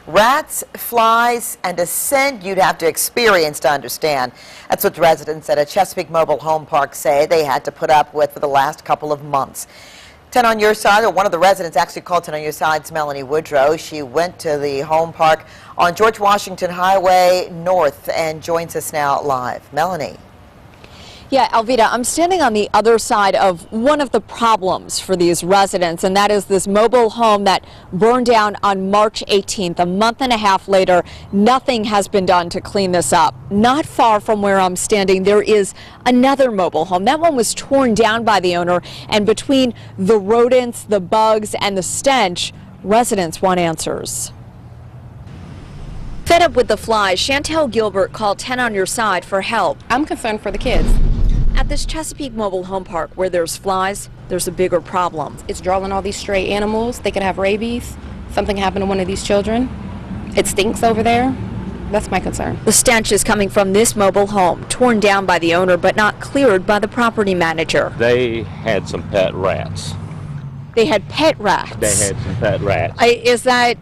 Rats, flies, and a scent you'd have to experience to understand. That's what residents at a Chesapeake Mobile Home Park say they had to put up with for the last couple of months. 10 on Your Side, or one of the residents actually called 10 on Your Side's Melanie Woodrow. She went to the home park on George Washington Highway North and joins us now live. Melanie. Yeah, Alvita, I'm standing on the other side of one of the problems for these residents, and that is this mobile home that burned down on March 18th. A month and a half later, nothing has been done to clean this up. Not far from where I'm standing, there is another mobile home. That one was torn down by the owner, and between the rodents, the bugs, and the stench, residents want answers. Fed up with the flies, Chantel Gilbert called 10 on Your Side for help. I'm concerned for the kids. At this Chesapeake Mobile Home Park, where there's flies, there's a bigger problem. It's drawing all these stray animals. They could have rabies. Something happened to one of these children. It stinks over there. That's my concern. The stench is coming from this mobile home, torn down by the owner but not cleared by the property manager. They had some pet rats. They had pet rats? They had some pet rats.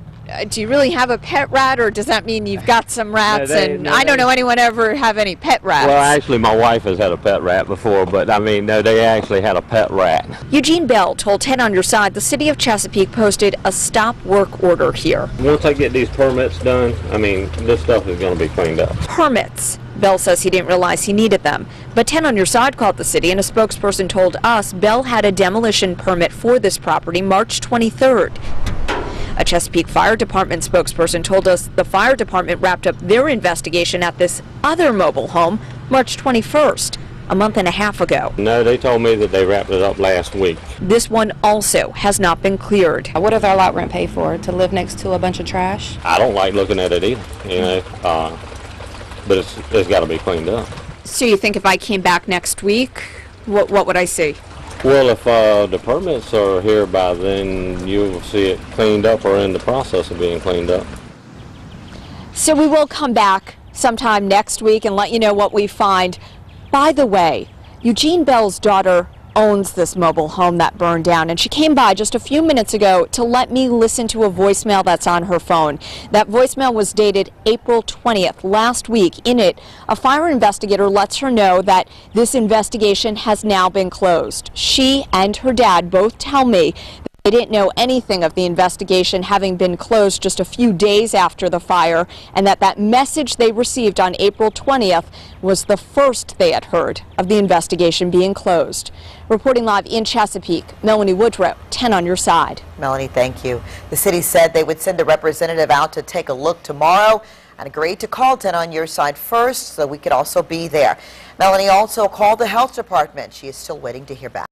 Do you really have a pet rat, or does that mean you've got some rats? I don't know anyone ever have any pet rats. Well, actually, my wife has had a pet rat before, but I mean, no, they actually had a pet rat. Eugene Bell told 10 on Your Side the city of Chesapeake posted a stop work order here. Once I get these permits done, I mean, this stuff is going to be cleaned up. Permits. Bell says he didn't realize he needed them. But 10 on Your Side called the city, and a spokesperson told us Bell had a demolition permit for this property March 23rd. A Chesapeake Fire Department spokesperson told us the fire department wrapped up their investigation at this other mobile home March 21st, a month and a half ago. No, they told me that they wrapped it up last week. This one also has not been cleared. What does our lot rent pay for? To live next to a bunch of trash? I don't like looking at it either, you know, but it's got to be cleaned up. So you think if I came back next week, what would I see? Well, if the permits are here by then, you'll see it cleaned up or in the process of being cleaned up. So we will come back sometime next week and let you know what we find. By the way, Eugene Bell's daughter owns this mobile home that burned down, and she came by just a few minutes ago to let me listen to a voicemail that's on her phone. That voicemail was dated April 20th, last week. In it, a fire investigator lets her know that this investigation has now been closed. She and her dad both tell me they didn't know anything of the investigation having been closed just a few days after the fire, and that message they received on April 20th was the first they had heard of the investigation being closed. Reporting live in Chesapeake, Melanie Woodrow, 10 on Your Side. Melanie, thank you. The city said they would send a representative out to take a look tomorrow and agreed to call 10 on Your Side first so we could also be there. Melanie also called the health department. She is still waiting to hear back.